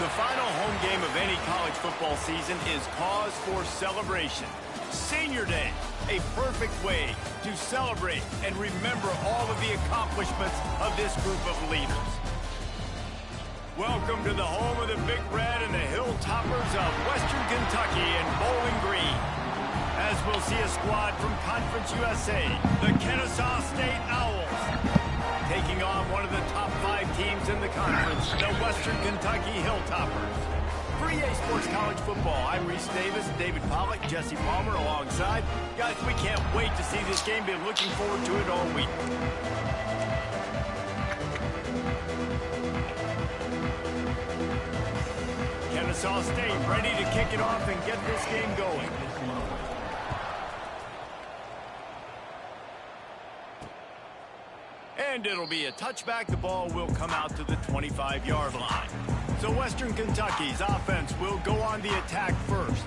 The final home game of any college football season is cause for celebration. Senior Day, a perfect way to celebrate and remember all of the accomplishments of this group of leaders. Welcome to the home of the Big Red and the Hilltoppers of Western Kentucky in Bowling Green. As we'll see a squad from Conference USA, the Kennesaw State Owls, taking on one of the top 5 teams in the conference, the Western Kentucky Hilltoppers. For EA Sports College Football, I'm Reese Davis, David Pollack, Jesse Palmer alongside. Guys, we can't wait to see this game. Been looking forward to it all week. Kennesaw State ready to kick it off and get this game going. And it'll be a touchback. The ball will come out to the 25-yard line. So Western Kentucky's offense will go on the attack first.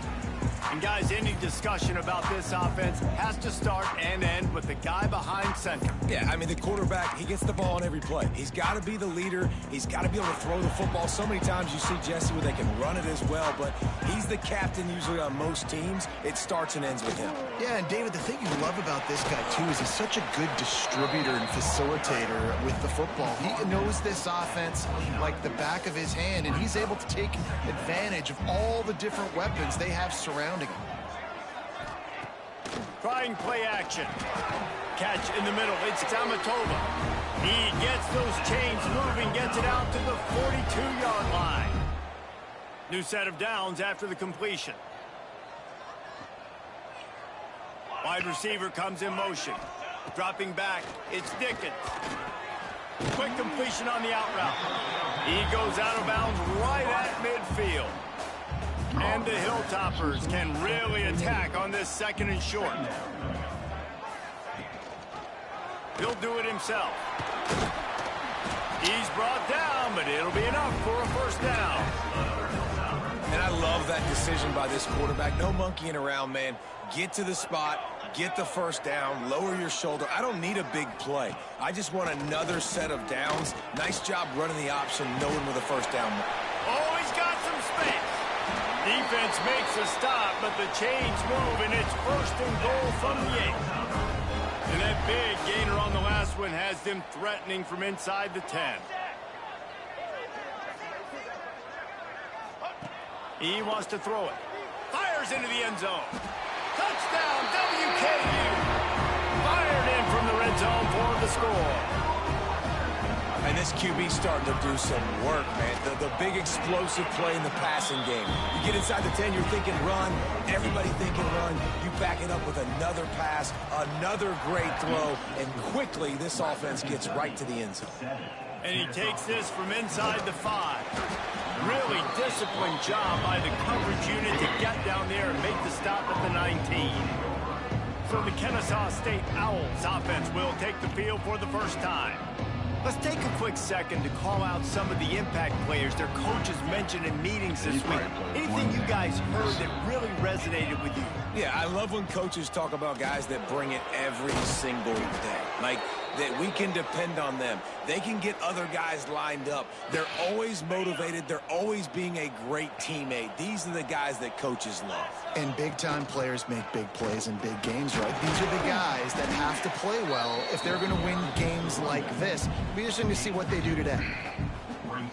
And guys, any discussion about this offense has to start and end with the guy behind center. Yeah, I mean, the quarterback, he gets the ball on every play. He's got to be the leader. He's got to be able to throw the football. So many times you see Jesse where they can run it as well, but he's the captain usually on most teams. It starts and ends with him. Yeah, and David, the thing you love about this guy, too, is he's such a good distributor and facilitator with the football. He knows this offense like the back of his hand, and he's able to take advantage of all the different weapons they have surrounding him. Trying play action. Catch in the middle. It's Tamatova. He gets those chains moving, gets it out to the 42-yard line. New set of downs after the completion. Wide receiver comes in motion. Dropping back, it's Dickens. Quick completion on the out route. He goes out of bounds right at midfield. And the Hilltoppers can really attack on this second and short. He'll do it himself. He's brought down, but it'll be enough for a first down. And I love that decision by this quarterback. No monkeying around, man. Get to the spot, get the first down, lower your shoulder. I don't need a big play. I just want another set of downs. Nice job running the option, knowing where the first down went. Oh, he's got some space. Defense makes a stop, but the chains move, and it's first and goal from the 8. And that big gainer on the last one has them threatening from inside the 10. He wants to throw it. Fires into the end zone. Touchdown, WKU. Fired in from the red zone for the score. And this QB starting to do some work, man. The big explosive play in the passing game. You get inside the 10, you're thinking run. Everybody thinking run. You back it up with another pass, another great throw, and quickly this offense gets right to the end zone. And he takes this from inside the 5. Really disciplined job by the coverage unit to get down there and make the stop at the 19. So the Kennesaw State Owls offense will take the field for the first time. Let's take a quick second to call out some of the impact players their coaches mentioned in meetings this week. Anything you guys heard that really resonated with you? Yeah, I love when coaches talk about guys that bring it every single day. Like, that we can depend on them. They can get other guys lined up. They're always motivated. They're always being a great teammate. These are the guys that coaches love. And big-time players make big plays in big games, right? These are the guys that have to play well if they're going to win games like this. It'll be interesting to see what they do today.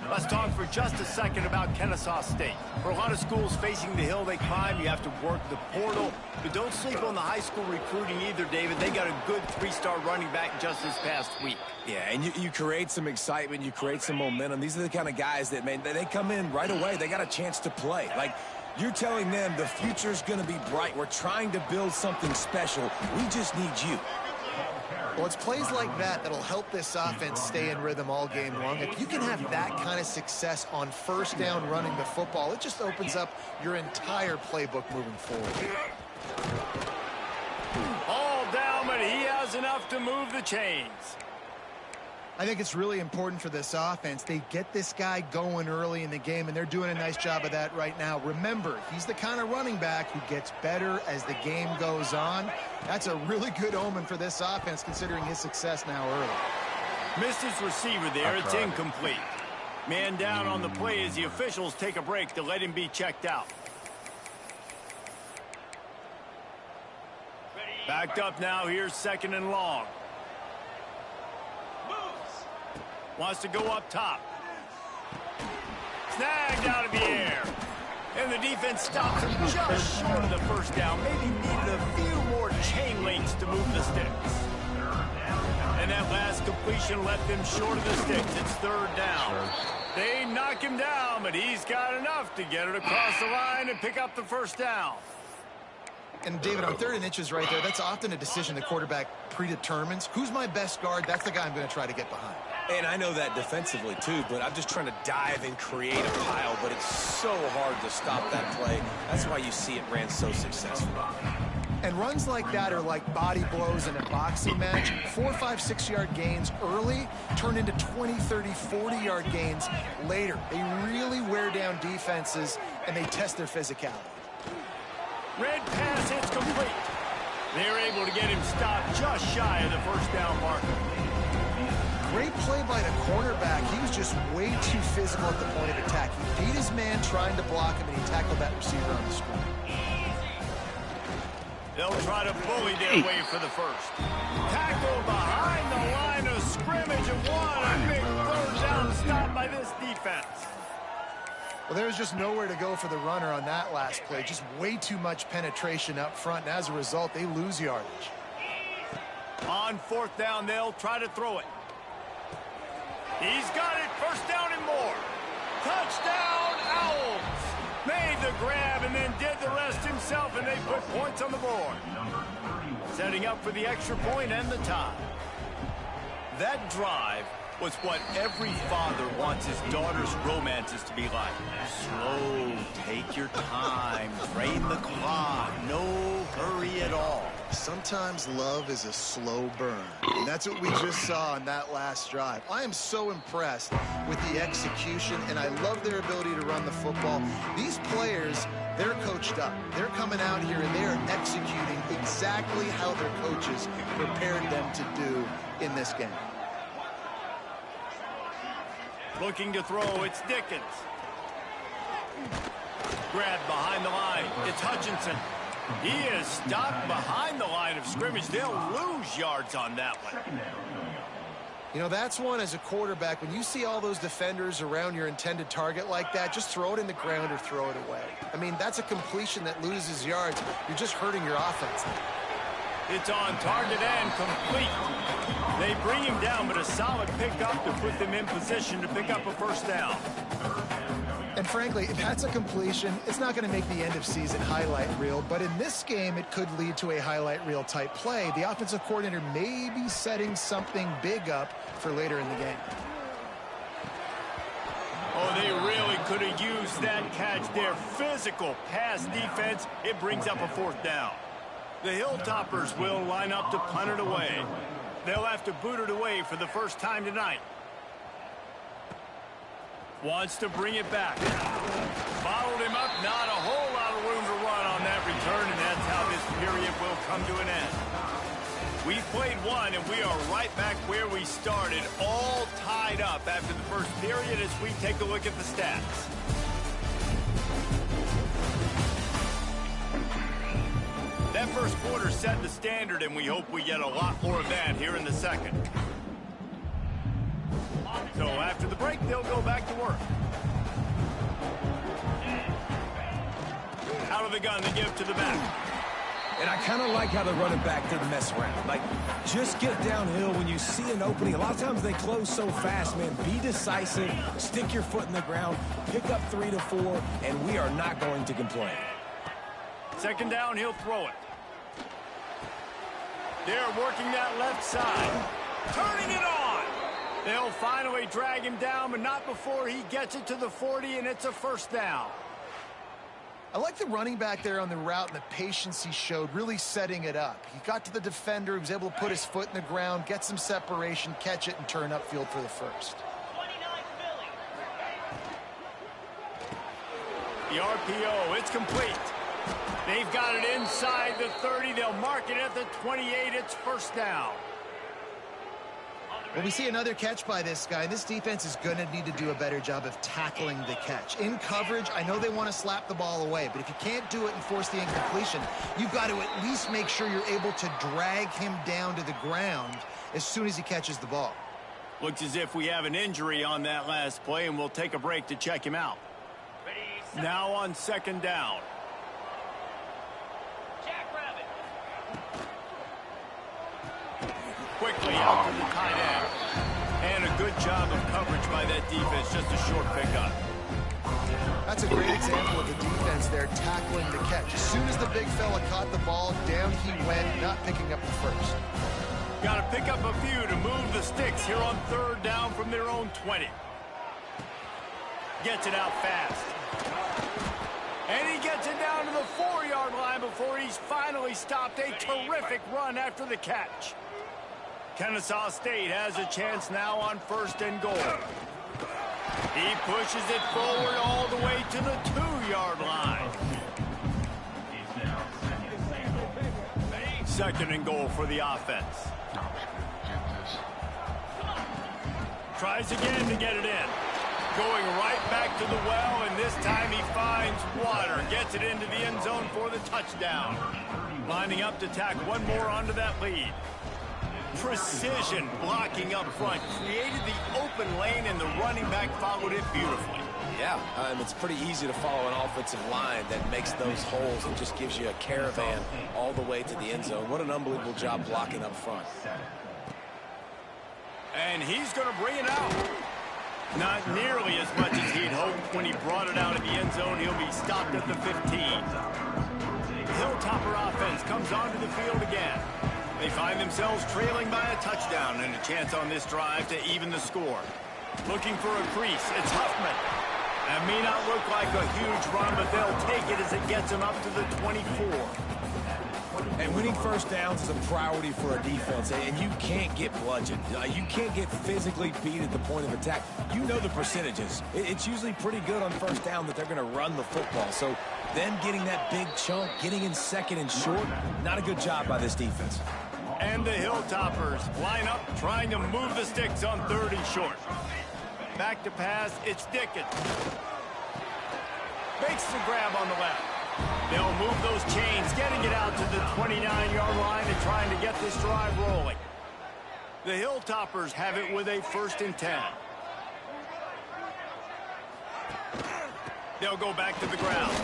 Let's talk for just a second about Kennesaw State. For a lot of schools facing the hill they climb, you have to work the portal. But don't sleep on the high school recruiting either, David. They got a good 3-star running back just this past week. Yeah, and you create some excitement. You create some momentum. These are the kind of guys that, man, they come in right away. They got a chance to play. Like, you're telling them the future's going to be bright. We're trying to build something special. We just need you. Well, it's plays like that that'll help this offense stay in rhythm all game long. If you can have that kind of success on first down running the football, it just opens up your entire playbook moving forward. All down, but he has enough to move the chains. I think it's really important for this offense. They get this guy going early in the game, and they're doing a nice job of that right now. Remember, he's the kind of running back who gets better as the game goes on. That's a really good omen for this offense, considering his success now early. Missed his receiver there. It's incomplete. Man down on the play as the officials take a break to let him be checked out. Backed up now. Here's 2nd and long. Wants to go up top. Snagged out of the air. And the defense stops him just short of the first down. Maybe needed a few more chain links to move the sticks. And that last completion left him short of the sticks. It's 3rd down. They knock him down, but he's got enough to get it across the line and pick up the 1st down. And, David, on 3rd and inches right there, that's often a decision the quarterback predetermines. Who's my best guard? That's the guy I'm going to try to get behind. And I know that defensively, too, but I'm just trying to dive and create a pile, but it's so hard to stop that play. That's why you see it ran so successful. And runs like that are like body blows in a boxing match. 4, 5, 6-yard gains early turn into 20, 30, 40-yard gains later. They really wear down defenses, and they test their physicality. Red pass, it's complete. They're able to get him stopped just shy of the 1st down marker. Great play by the cornerback. He was just way too physical at the point of attack. He beat his man trying to block him, and he tackled that receiver on the screen. They'll try to bully their way for the 1st. Tackle behind the line of scrimmage and a big 3rd down stop by this defense. Well, there was just nowhere to go for the runner on that last play. Just way too much penetration up front, and as a result, they lose yardage. On 4th down, they'll try to throw it. He's got it. 1st down and more. Touchdown, Owls. Made the grab and then did the rest himself, and they put points on the board. Setting up for the extra point and the tie. That drive was what every father wants his daughter's romances to be like. Slow, take your time, drain the clock, no hurry at all. Sometimes love is a slow burn, and that's what we just saw on that last drive. I am so impressed with the execution, and I love their ability to run the football. These players, they're coached up. They're coming out here, and they're executing exactly how their coaches prepared them to do in this game. Looking to throw, it's Dickens. Grabbed behind the line, it's Hutchinson. He is stopped behind the line of scrimmage. They'll lose yards on that one. You know, that's one as a quarterback. When you see all those defenders around your intended target like that, just throw it in the ground or throw it away. I mean, that's a completion that loses yards. You're just hurting your offense. It's on target and complete. They bring him down, but a solid pickup to put them in position to pick up a 1st down. And frankly, if that's a completion, it's not going to make the end of season highlight reel. But in this game, it could lead to a highlight reel type play. The offensive coordinator may be setting something big up for later in the game. Oh, they really could have used that catch there. Physical pass defense. It brings up a 4th down. The Hilltoppers will line up to punt it away. They'll have to boot it away for the 1st time tonight. Wants to bring it back. Followed him up. Not a whole lot of room to run on that return, and that's how this period will come to an end. We've played one, and we are right back where we started, all tied up after the 1st period as we take a look at the stats. That 1st quarter set the standard, and we hope we get a lot more of that here in the 2nd. So after the break, they'll go back to work. Out of the gun, they give to the back. And I kind of like how the running back didn't mess around. Like, just get downhill when you see an opening. A lot of times they close so fast, man. Be decisive, stick your foot in the ground, pick up 3 to 4, and we are not going to complain. 2nd down, he'll throw it. They're working that left side. Turning it on. They'll finally drag him down, but not before he gets it to the 40, and it's a 1st down. I like the running back there on the route and the patience he showed, really setting it up. He got to the defender, he was able to put his foot in the ground, get some separation, catch it, and turn upfield for the 1st. The RPO, it's complete. They've got it inside the 30. They'll mark it at the 28. It's 1st down. Well, we see another catch by this guy. This defense is going to need to do a better job of tackling the catch. In coverage, I know they want to slap the ball away, but if you can't do it and force the incompletion, you've got to at least make sure you're able to drag him down to the ground as soon as he catches the ball. Looks as if we have an injury on that last play, and we'll take a break to check him out. Now on second down. Quickly out to the tight end. And a good job of coverage by that defense. Just a short pickup. That's a great example of the defense there tackling the catch. As soon as the big fella caught the ball, down he went, not picking up the first. Got to pick up a few to move the sticks here on third down from their own 20. Gets it out fast. And he gets it down to the 4-yard line before he's finally stopped. A terrific run after the catch. Kennesaw State has a chance now on first and goal. He pushes it forward all the way to the 2-yard line. Second and goal for the offense. Tries again to get it in. Going right back to the well, and this time he finds water. Gets it into the end zone for the touchdown. Lining up to tack one more onto that lead. Precision blocking up front. Created the open lane, and the running back followed it beautifully. Yeah, it's pretty easy to follow an offensive line that makes those holes and just gives you a caravan all the way to the end zone. What an unbelievable job blocking up front. And he's going to bring it out. Not nearly as much as he'd hoped when he brought it out of the end zone. He'll be stopped at the 15. The Hilltopper offense comes onto the field again. They find themselves trailing by a touchdown and a chance on this drive to even the score. Looking for a crease. It's Huffman. That may not look like a huge run, but they'll take it as it gets them up to the 24. And winning first downs is a priority for a defense, and you can't get bludgeoned. You can't get physically beat at the point of attack. You know the percentages. It's usually pretty good on first down that they're going to run the football. So then getting that big chunk, getting in second and short, not a good job by this defense. And the Hilltoppers line up trying to move the sticks on third and short. Back to pass, it's Dickens. Makes the grab on the left. They'll move those chains, getting it out to the 29-yard line and trying to get this drive rolling. The Hilltoppers have it with a first and 10. They'll go back to the ground.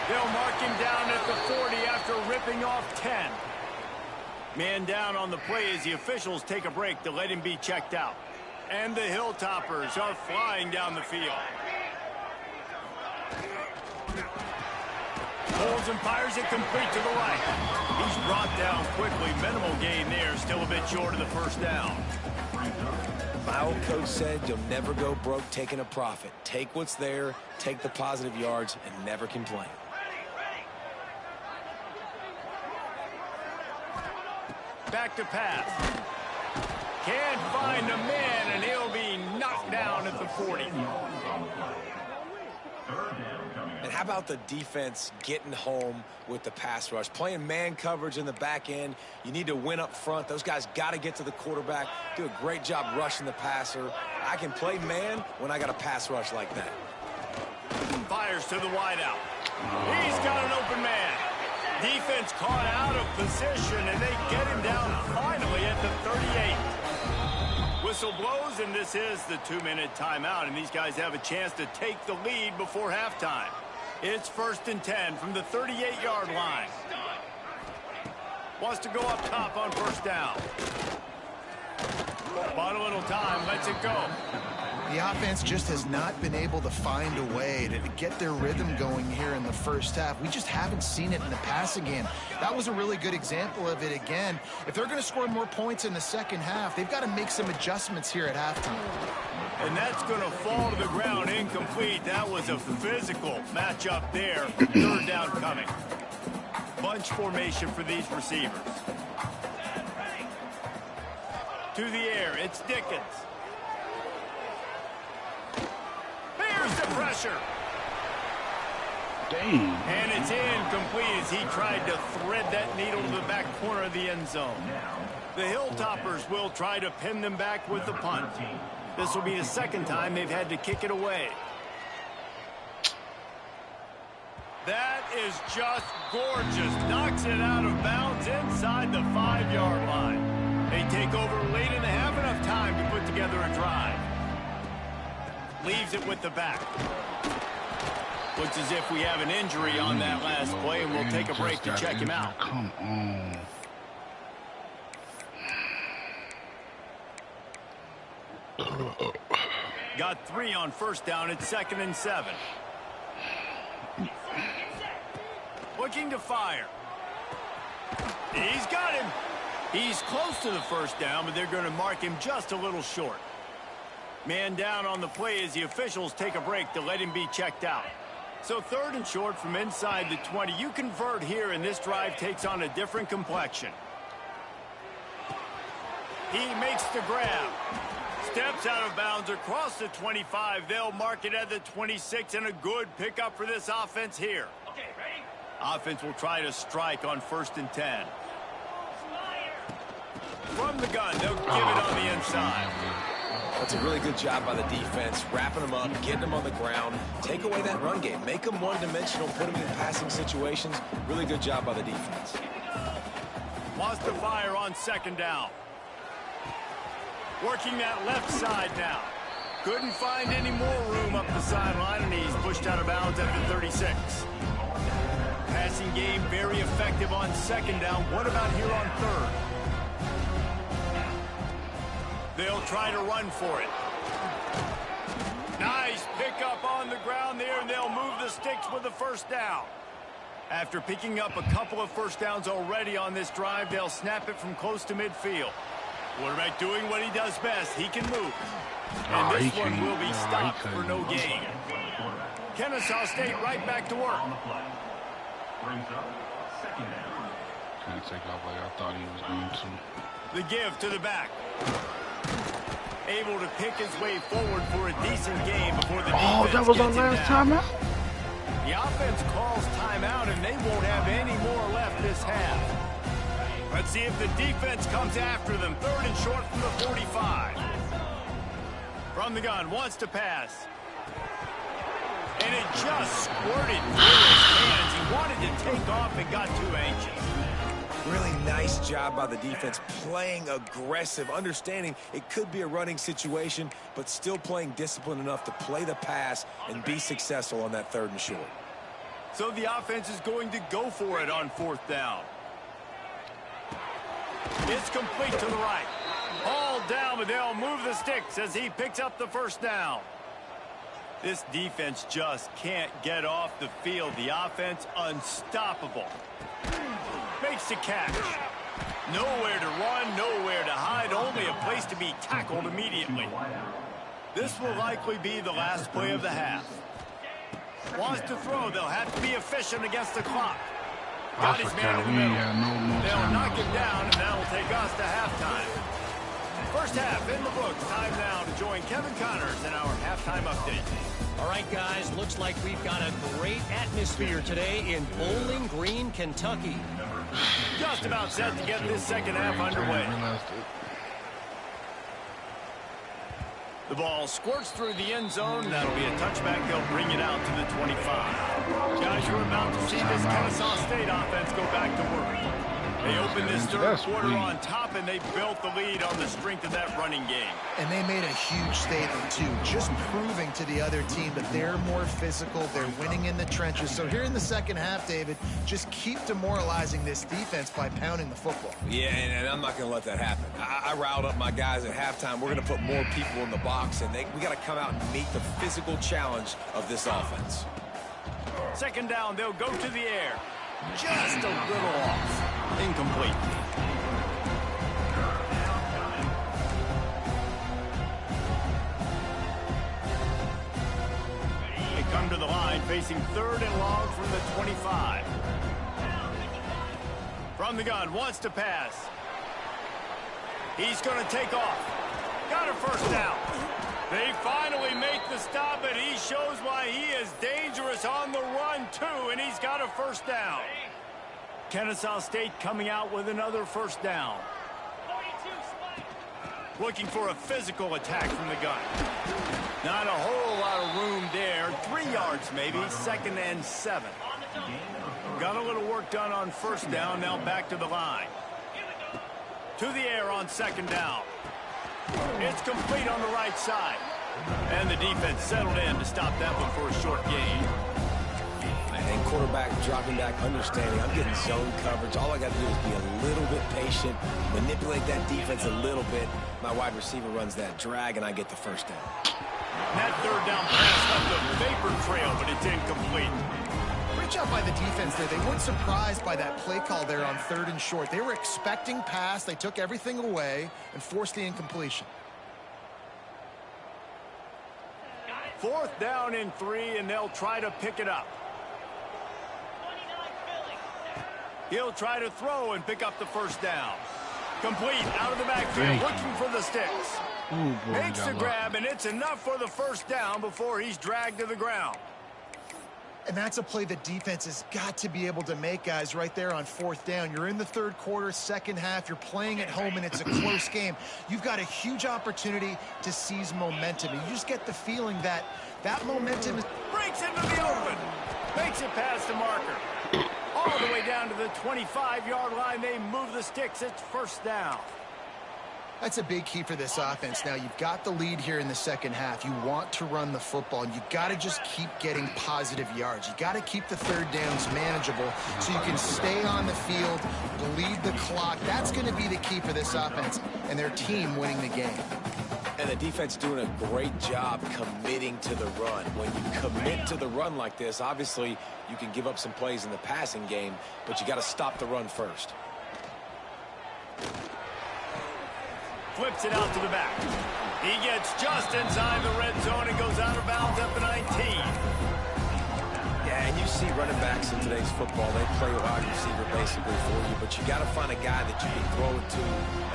They'll mark him down at the 40 after ripping off 10. Man down on the play as the officials take a break to let him be checked out. And the Hilltoppers are flying down the field. Pulls and fires it complete to the right. He's brought down quickly. Minimal gain there. Still a bit short of the first down. My old coach said you'll never go broke taking a profit. Take what's there, take the positive yards, and never complain. Back to pass. Can't find a man, and he'll be knocked down at the 40. And how about the defense getting home with the pass rush? Playing man coverage in the back end. You need to win up front. Those guys got to get to the quarterback. Do a great job rushing the passer. I can play man when I got a pass rush like that. Fires to the wideout. He's got an open man. Defense caught out of position, and they get him down finally at the 38. Whistle blows, and this is the 2-minute timeout, and these guys have a chance to take the lead before halftime. It's first and 10 from the 38-yard line. Wants to go up top on first down. Bought a little time, lets it go. The offense just has not been able to find a way to get their rhythm going here in the first half. We just haven't seen it in the passing game. That was a really good example of it again. If they're going to score more points in the second half, they've got to make some adjustments here at halftime. And that's going to fall to the ground incomplete. That was a physical matchup there. Third down coming. Bunch formation for these receivers. To the air, it's Dickens. Here's the pressure. Dang. And it's incomplete as he tried to thread that needle to the back corner of the end zone. The Hilltoppers will try to pin them back with the punt. This will be the second time they've had to kick it away. That is just gorgeous. Knocks it out of bounds inside the 5-yard line. They take over late in the half, enough time to put together a drive. Leaves it with the back. Looks as if we have an injury on that last play, and we'll take a break to check him out. Come on. Got 3 on first down. It's 2nd and 7. Looking to fire. He's got him. He's close to the first down, but they're going to mark him just a little short. Man down on the play as the officials take a break to let him be checked out. So 3rd and short from inside the 20. You convert here, and this drive takes on a different complexion. He makes the grab. Steps out of bounds across the 25. They'll mark it at the 26, and a good pickup for this offense here. Okay, ready? Offense will try to strike on 1st and 10. From the gun, they'll give it on the inside. That's a really good job by the defense, wrapping them up, getting them on the ground. Take away that run game. Make them one-dimensional, put them in passing situations. Really good job by the defense. Wants to fire on 2nd down. Working that left side now. Couldn't find any more room up the sideline, and he's pushed out of bounds at the 36. Passing game very effective on 2nd down. What about here on 3rd? They'll try to run for it. Nice pickup on the ground there, and they'll move the sticks with the 1st down. After picking up a couple of 1st downs already on this drive, they'll snap it from close to midfield. Quarterback doing what he does best. He can move. And this one will be stopped for no gain. Kennesaw State right back to work. Can't take off like I thought he was going to. The give to the back. Able to pick his way forward for a decent game before the defense. Oh, that was our last timeout? The offense calls timeout, and they won't have any more left this half. Let's see if the defense comes after them. 3rd and short from the 45. From the gun, wants to pass. And it just squirted through his hands. He wanted to take off and got too anxious. Really nice job by the defense, playing aggressive, understanding it could be a running situation, but still playing disciplined enough to play the pass and be successful on that 3rd and short. So the offense is going to go for it on 4th down. It's complete to the right. All down, but they'll move the sticks as he picks up the 1st down. This defense just can't get off the field. The offense unstoppable. Makes the catch. Nowhere to run, nowhere to hide, only a place to be tackled immediately. This will likely be the last play of the half. Wants to throw. They'll have to be efficient against the clock. Got his man in the middle. They'll knock him down, and that'll take us to halftime. First half in the books. Time now to join Kevin Connors in our halftime update. All right, guys, looks like we've got a great atmosphere today in Bowling Green, Kentucky. Just about set to get this 2nd half underway. The ball squirts through the end zone. That'll be a touchback. They'll bring it out to the 25. Guys, you're about to see this Kennesaw State offense go back to work. They opened this 3rd quarter on top, and they built the lead on the strength of that running game. And they made a huge statement, too, just proving to the other team that they're more physical, they're winning in the trenches. So here in the 2nd half, David, just keep demoralizing this defense by pounding the football. Yeah, and I'm not going to let that happen. I riled up my guys at halftime. We're going to put more people in the box, and we got to come out and meet the physical challenge of this offense. 2nd down, they'll go to the air. Just a little off. Incomplete. They come to the line facing 3rd and long from the 25. From the gun, wants to pass. He's going to take off. Got a 1st down. They finally make the stop, and he shows why he is dangerous on the run, too, and he's got a first down. Kennesaw State coming out with another first down. Looking for a physical attack from the gun. Not a whole lot of room there. 3 yards maybe, 2nd and 7. Got a little work done on first down, now back to the line. To the air on 2nd down. It's complete on the right side. And the defense settled in to stop that one for a short gain. And quarterback dropping back, understanding I'm getting zone coverage. All I got to do is be a little bit patient, manipulate that defense a little bit. My wide receiver runs that drag, and I get the first down. That 3rd down pass left a vapor trail, but it's incomplete. Great job by the defense there. They weren't surprised by that play call there on 3rd and short. They were expecting pass. They took everything away and forced the incompletion. 4th down and 3, and they'll try to pick it up. He'll try to throw and pick up the first down. Complete out of the backfield, looking for the sticks. Ooh, boy, Makes the grab, and it's enough for the first down before he's dragged to the ground. And that's a play the defense has got to be able to make, guys, right there on 4th down. You're in the 3rd quarter, 2nd half. You're playing at home, and it's a close game. You've got a huge opportunity to seize momentum. And you just get the feeling that that momentum breaks into the open. Makes it past the marker. All the way down to the 25-yard line. They move the sticks. It's first down. That's a big key for this offense. Now, you've got the lead here in the 2nd half. You want to run the football, and you got to just keep getting positive yards. You got to keep the 3rd downs manageable so you can stay on the field, bleed the clock. That's going to be the key for this offense and their team winning the game. And the defense doing a great job committing to the run. When you commit to the run like this, obviously you can give up some plays in the passing game, but you got to stop the run first. Flips it out to the back. He gets just inside the red zone and goes out of bounds at the 19. Yeah, and you see running backs in today's football, they play wide receiver basically for you, but you got to find a guy that you can throw it to,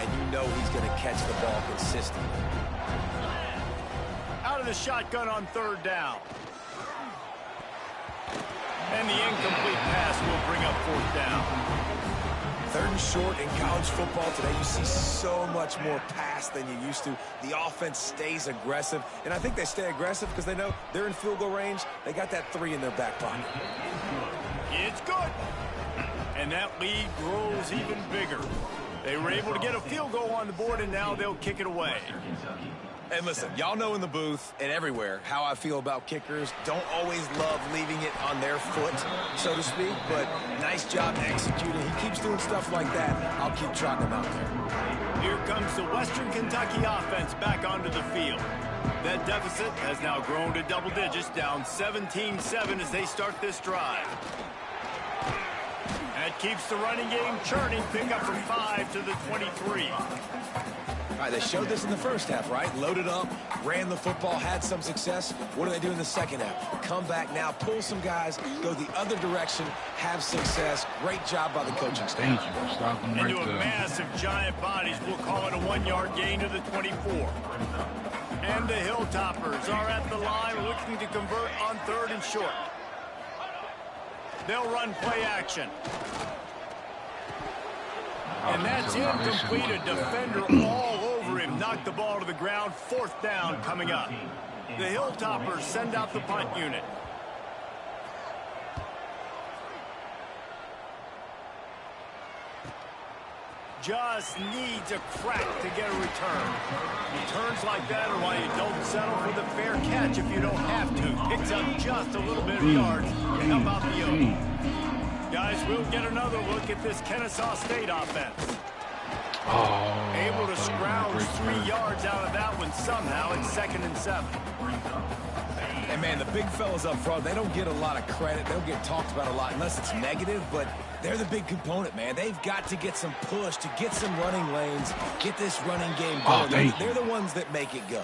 and you know he's going to catch the ball consistently. Out of the shotgun on 3rd down. And the incomplete pass will bring up 4th down. 3rd and short in college football today, you see so much more pass than you used to. The offense stays aggressive, and I think they stay aggressive because they know they're in field goal range. They got that 3 in their back pocket. It's good. And that lead grows even bigger. They were able to get a field goal on the board, and now they'll kick it away. And listen, y'all know in the booth and everywhere how I feel about kickers. Don't always love leaving it on their foot, so to speak, but nice job executing. He keeps doing stuff like that. I'll keep trotting him out there. Here comes the Western Kentucky offense back onto the field. That deficit has now grown to double digits, down 17-7 as they start this drive. That keeps the running game churning. Pick up from 5 to the 23. All right, they showed this in the first half, right? Loaded up, ran the football, had some success. What do they do in the second half? Come back now, pull some guys, go the other direction, have success. Great job by the coaching staff. Thank you. Stop them right Into a there. massive giant bodies. We'll call it a 1-yard gain to the 24. And the Hilltoppers are at the line looking to convert on 3rd and short. They'll run play action. And that's incomplete. A defender all over him. Knocked the ball to the ground. 4th down coming up. The Hilltoppers send out the punt unit. Just needs a crack to get a return. Returns like that are why you don't settle for the fair catch if you don't have to. Picks up just a little bit of yards to help out the yoke. Guys, we'll get another look at this Kennesaw State offense. Able to scrounge 3 yards out of that one somehow. It's 2nd and 7. And, man, the big fellas up front, they don't get a lot of credit. They don't get talked about a lot unless it's negative, but they're the big component, man. They've got to get some push, to get some running lanes, get this running game going. They're the ones that make it go.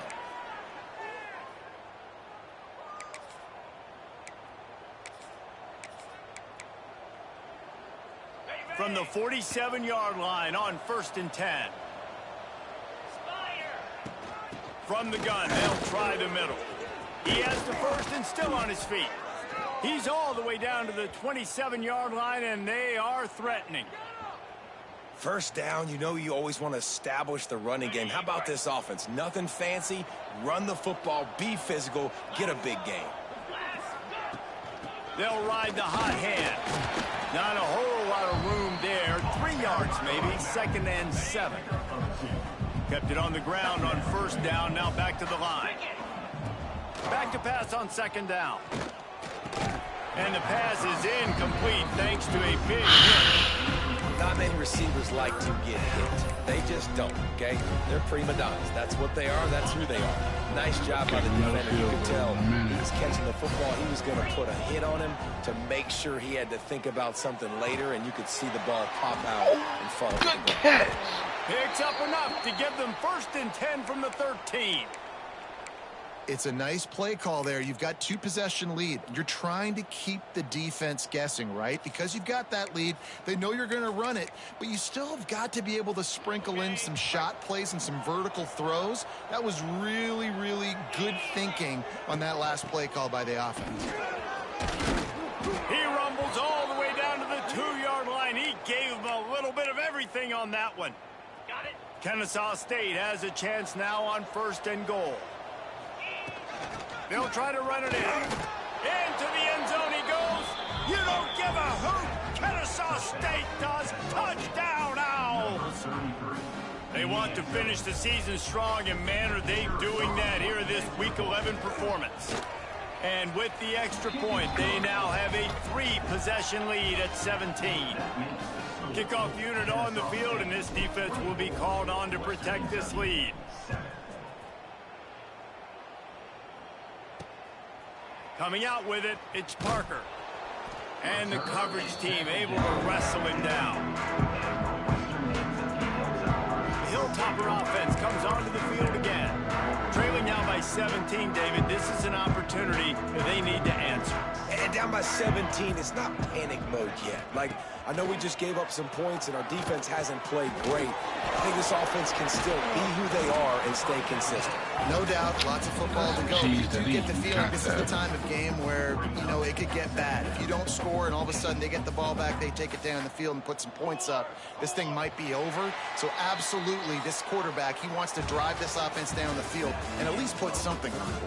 From the 47-yard line on 1st and 10. From the gun, they'll try the middle. He has the first and still on his feet. He's all the way down to the 27-yard line, and they are threatening. First down, you know you always want to establish the running game. How about this offense? Nothing fancy. Run the football, be physical, get a big gain. They'll ride the hot hand. Not a whole lot of room there. 3 yards maybe, 2nd and 7. Kept it on the ground on first down, now back to the line. Back to pass on 2nd down. And the pass is incomplete thanks to a big hit. Not many receivers like to get hit. They just don't, okay? They're prima donnas. That's what they are. That's who they are. Nice job by the defender. You could tell he was catching the football. He was going to put a hit on him to make sure he had to think about something later, and you could see the ball pop out and fall. Good catch. Picks up enough to give them 1st and 10 from the 13. It's a nice play call there. You've got 2-possession lead. You're trying to keep the defense guessing, right? Because you've got that lead, they know you're going to run it, but you still have got to be able to sprinkle in some shot plays and some vertical throws. That was really, really good thinking on that last play call by the offense. He rumbles all the way down to the 2-yard line. He gave them a little bit of everything on that one. Got it. Kennesaw State has a chance now on 1st and goal. They'll try to run it in. Into the end zone he goes. You don't give a hoot. Kennesaw State does. Touchdown, Owls. They want to finish the season strong, and man, are they doing that here in this Week 11 performance. And with the extra point, they now have a 3-possession lead at 17. Kickoff unit on the field, and this defense will be called on to protect this lead. Coming out with it, it's Parker. And the coverage team able to wrestle him down. The Hilltopper offense comes onto the field again. Trailing now by 17, David. This is an opportunity that they need to answer. And down by 17, it's not panic mode yet. Like, I know we just gave up some points and our defense hasn't played great. I think this offense can still be who they are and stay consistent. No doubt, lots of football to go. You do get the feeling this is the time of game where, you know, it could get bad. If you don't score and all of a sudden they get the ball back, they take it down the field and put some points up, this thing might be over. So absolutely, this quarterback, he wants to drive this offense down the field and at least put something on it.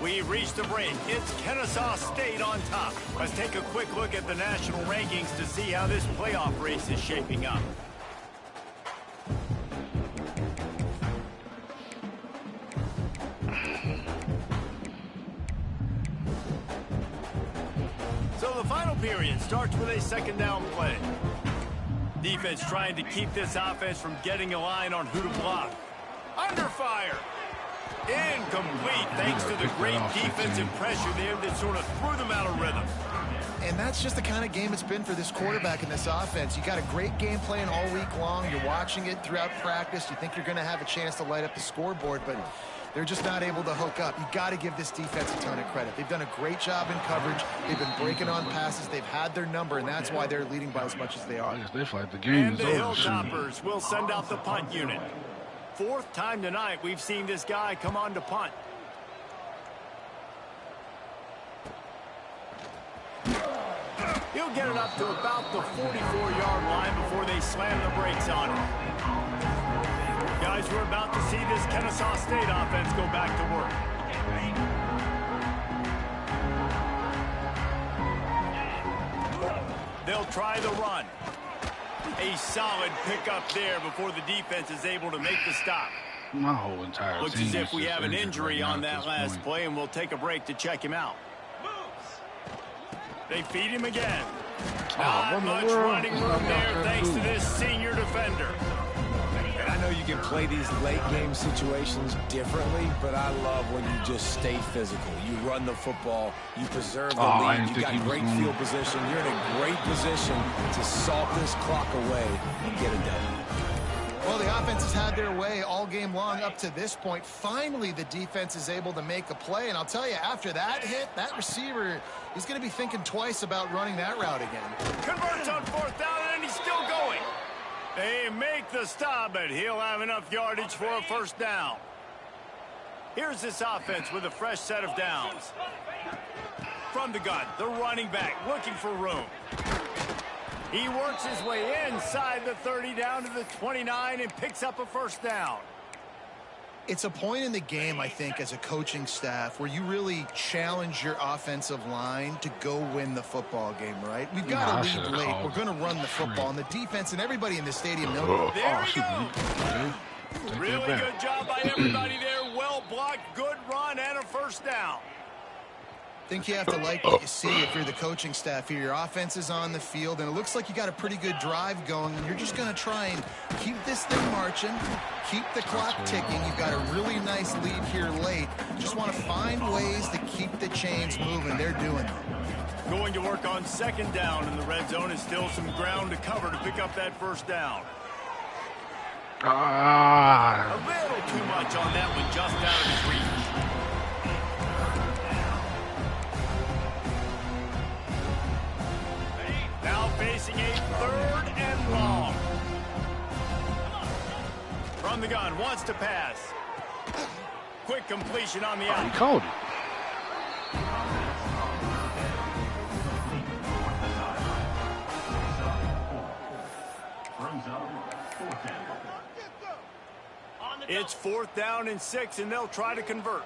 We reached the break. It's Kennesaw State on top. Let's take a quick look at the national rankings to see how this playoff race is shaping up. So the final period starts with a 2nd down play. Defense trying to keep this offense from getting a line on who to block. Under fire. Incomplete thanks to the great defensive pressure there that sort of threw them out of rhythm. And that's just the kind of game it's been for this quarterback in this offense. You got a great game plan all week long. You're watching it throughout practice. You think you're going to have a chance to light up the scoreboard, but they're just not able to hook up. You got to give this defense a ton of credit. They've done a great job in coverage. They've been breaking on passes. They've had their number, and that's why they're leading by as much as they are. I guess they feel like the game is over. And the Hilltoppers will send out the punt unit. 4th time tonight we've seen this guy come on to punt. He'll get it up to about the 44-yard line before they slam the brakes on him. Guys, we're about to see this Kennesaw State offense go back to work. They'll try the run. A solid pickup there before the defense is able to make the stop. My whole entire Looks team as if we have an injury right on that last play, and we'll take a break to check him out. They feed him again. Not much running room there thanks to this senior defender. And I know you can play these late game situations differently, but I love when you just stay physical. You run the football, you preserve the lead, you got great field position. You're in a great position to salt this clock away and get it done. Well, the offense has had their way all game long up to this point. Finally, the defense is able to make a play. And I'll tell you, after that hit, that receiver, he's going to be thinking twice about running that route again. Converts on 4th down, and he's still going. They make the stop, but he'll have enough yardage for a 1st down. Here's this offense with a fresh set of downs. From the gun, the running back looking for room. He works his way inside the 30 down to the 29 and picks up a first down. It's a point in the game, I think, as a coaching staff where you really challenge your offensive line to go win the football game, right? We've got to lead late. We're going to run the football. And the defense and everybody in the stadium knows. There we go. Really good job by everybody there. Well blocked, good run, and a first down. I think you have to like what you see if you're the coaching staff here. Your offense is on the field, and it looks like you got a pretty good drive going, and you're just going to try and keep this thing marching, keep the clock ticking. You've got a really nice lead here late. Just want to find ways to keep the chains moving. They're doing it. Going to work on second down in the red zone, and still some ground to cover to pick up that first down. A little too much on that one, just out of his reach. Now facing a third and long. From the gun, wants to pass. Quick completion on the out. He called it. It's 4th down and 6, and they'll try to convert.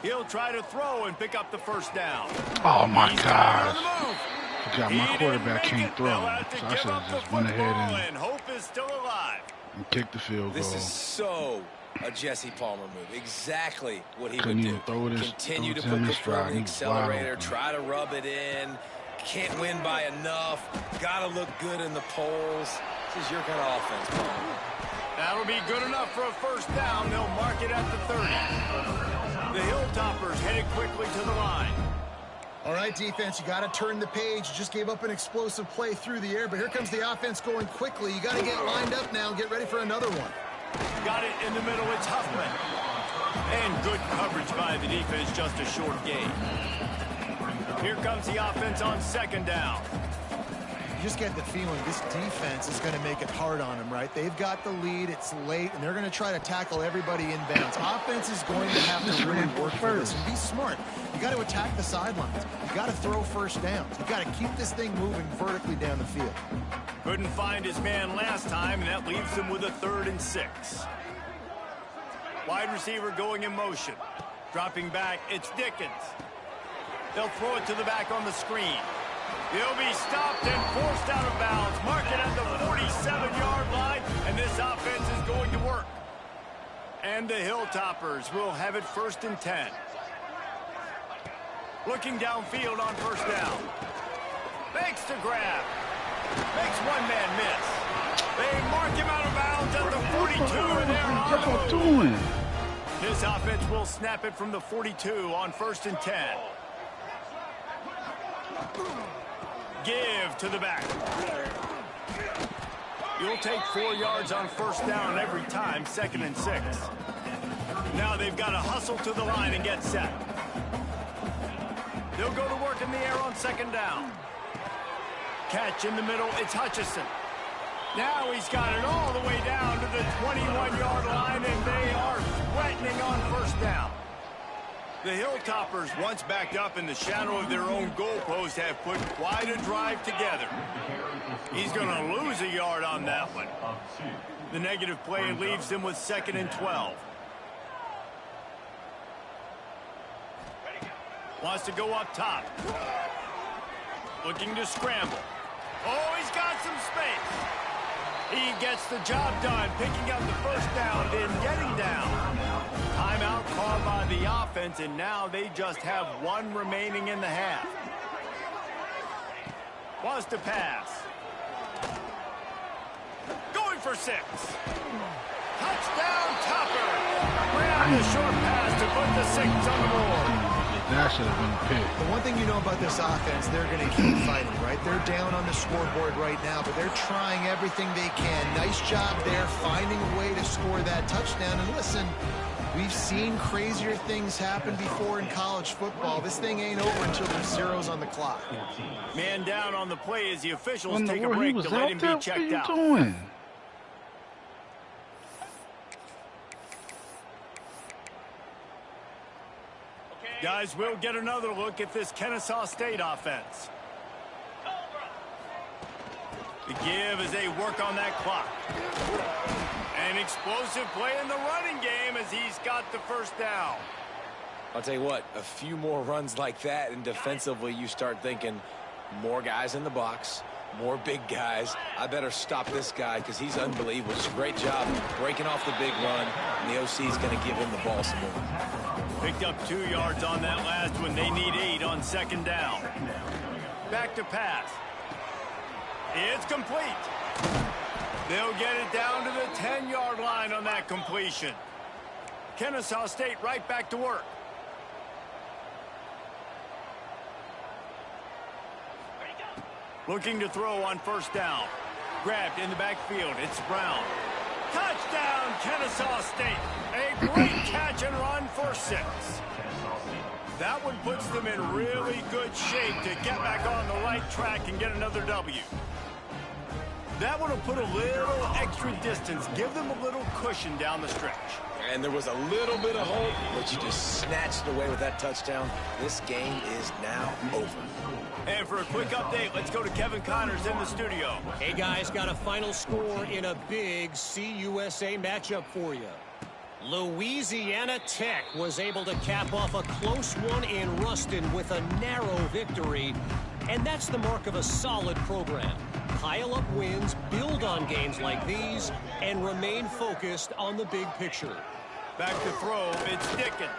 He'll try to throw and pick up the first down. Oh, my God. God, my quarterback can't throw. So I should have just went ahead and hope is still alive. And kicked the field goal. This is so a Jesse Palmer move. Exactly what he Couldn't would even do. throw this, Continue to put the foot on the accelerator, try to rub it in. Can't win by enough. Got to look good in the polls. This is your kind of offense, Palmer. That'll be good enough for a first down. They'll mark it at the 30. The Hilltoppers headed quickly to the line. All right, defense, you got to turn the page. You just gave up an explosive play through the air, but here comes the offense going quickly. You got to get lined up now and get ready for another one. Got it in the middle. It's Huffman. And good coverage by the defense, just a short gain. Here comes the offense on second down. You just get the feeling this defense is going to make it hard on them, right? They've got the lead. It's late, and they're going to try to tackle everybody in bounds. Offense is going to have to really work for this and be smart. You got to attack the sidelines. You got to throw first downs. You got to keep this thing moving vertically down the field. Couldn't find his man last time, and that leaves him with a 3rd and 6. Wide receiver going in motion. Dropping back, it's Dickens. They'll throw it to the back on the screen. He'll be stopped and forced out of bounds. Mark it at the 47-yard line, and this offense is going to work. And the Hilltoppers will have it 1st and 10. Looking downfield on first down. Makes the grab. Makes one man miss. They mark him out of bounds at the 42, and they're on the move. This offense will snap it from the 42 on 1st and 10. Give to the back. You'll take 4 yards on first down every time, 2nd and 6. Now they've got to hustle to the line and get set. They'll go to work in the air on second down. Catch in the middle, it's Hutchison. Now he's got it all the way down to the 21-yard line, and they are threatening on first down. The Hilltoppers, once backed up in the shadow of their own goalpost, have put quite a drive together. He's going to lose a yard on that one. The negative play leaves him with 2nd and 12. Wants to go up top. Looking to scramble. Oh, he's got some space. He gets the job done, picking up the first down, then getting down. Timeout called by the offense, and now they just have 1 remaining in the half. Wants to pass. Going for 6. Touchdown, Topper. Ran the short pass to put the 6 on the board. That should have been a pick. The one thing you know about this offense, they're going to keep fighting, right? They're down on the scoreboard right now, but they're trying everything they can. Nice job there, finding a way to score that touchdown. And listen, we've seen crazier things happen before in college football. This thing ain't over until there's zeros on the clock. Man down on the play as the officials When take a he break was to let out him there, be checked out. what are you doing? Guys, we'll get another look at this Kennesaw State offense. The give as they work on that clock. An explosive play in the running game as he's got the first down. I'll tell you what, a few more runs like that, and defensively you start thinking more guys in the box, more big guys. I better stop this guy because he's unbelievable. It's a great job breaking off the big run, and the OC is going to give him the ball some more. Picked up 2 yards on that last one. They need 8 on second down. Back to pass. It's complete. They'll get it down to the 10-yard line on that completion. Kennesaw State right back to work. Looking to throw on first down. Grabbed in the backfield. It's Brown. Touchdown, Kennesaw State. A great catch and run for 6. That one puts them in really good shape to get back on the right track and get another W. That one will put a little extra distance, give them a little cushion down the stretch. And there was a little bit of hope, but you just snatched away with that touchdown. This game is now over. And for a quick update, let's go to Kevin Connors in the studio. Hey, guys, got a final score in a big CUSA matchup for you. Louisiana Tech was able to cap off a close one in Ruston with a narrow victory. And that's the mark of a solid program. Pile up wins, build on games like these, and remain focused on the big picture. Back to throw, it's Dickens.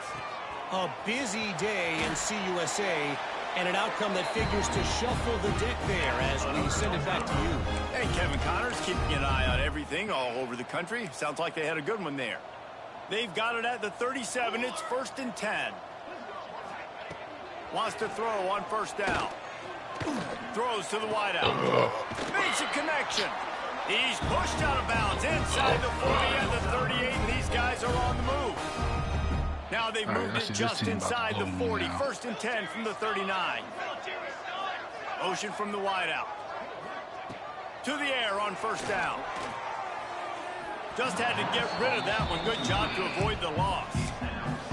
A busy day in CUSA, and an outcome that figures to shuffle the deck there as we send it back to you. Hey, Kevin Connors, keeping an eye on everything all over the country. Sounds like they had a good one there. They've got it at the 37. It's 1st and 10. Wants to throw on first down. Throws to the wideout. Makes a connection. He's pushed out of bounds inside the 40 and the 38, and these guys are on the move. Now they've moved it just inside the 40. 1st and 10 from the 39. Motion from the wideout. To the air on first down. Just had to get rid of that one. Good job to avoid the loss.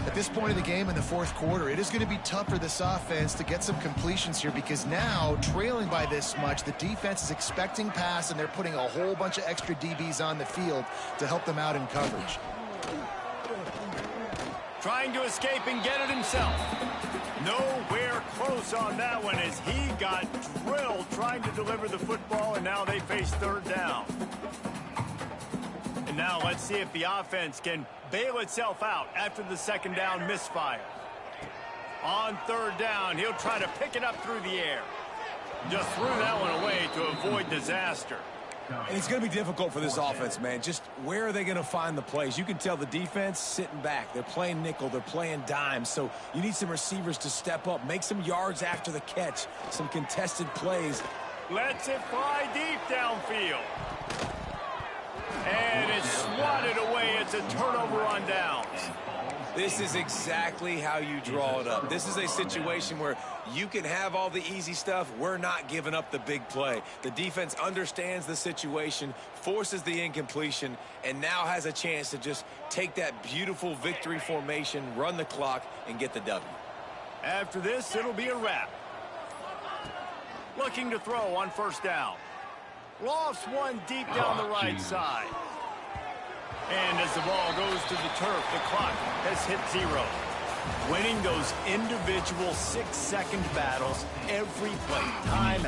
At this point in the game in the 4th quarter, it is going to be tough for this offense to get some completions here because now, trailing by this much, the defense is expecting pass, and they're putting a whole bunch of extra DBs on the field to help them out in coverage. Trying to escape and get it himself. Nowhere close on that one as he got drilled trying to deliver the football, and now they face 3rd down. And now let's see if the offense can bail itself out after the 2nd down misfire. On 3rd down, he'll try to pick it up through the air. Just threw that one away to avoid disaster. And it's going to be difficult for this offense, man. Just where are they going to find the plays? You can tell the defense sitting back. They're playing nickel. They're playing dime. So you need some receivers to step up, make some yards after the catch, some contested plays. Lets it fly deep downfield. And it's swatted away. It's a turnover on downs. This is exactly how you draw it up. This is a situation where you can have all the easy stuff. We're not giving up the big play. The defense understands the situation, forces the incompletion, and now has a chance to just take that beautiful victory formation, run the clock, and get the W. After this, it'll be a wrap. Looking to throw on first down. Lofts one deep down the right side. And as the ball goes to the turf, the clock has hit 0. Winning those individual 6-second battles every play, time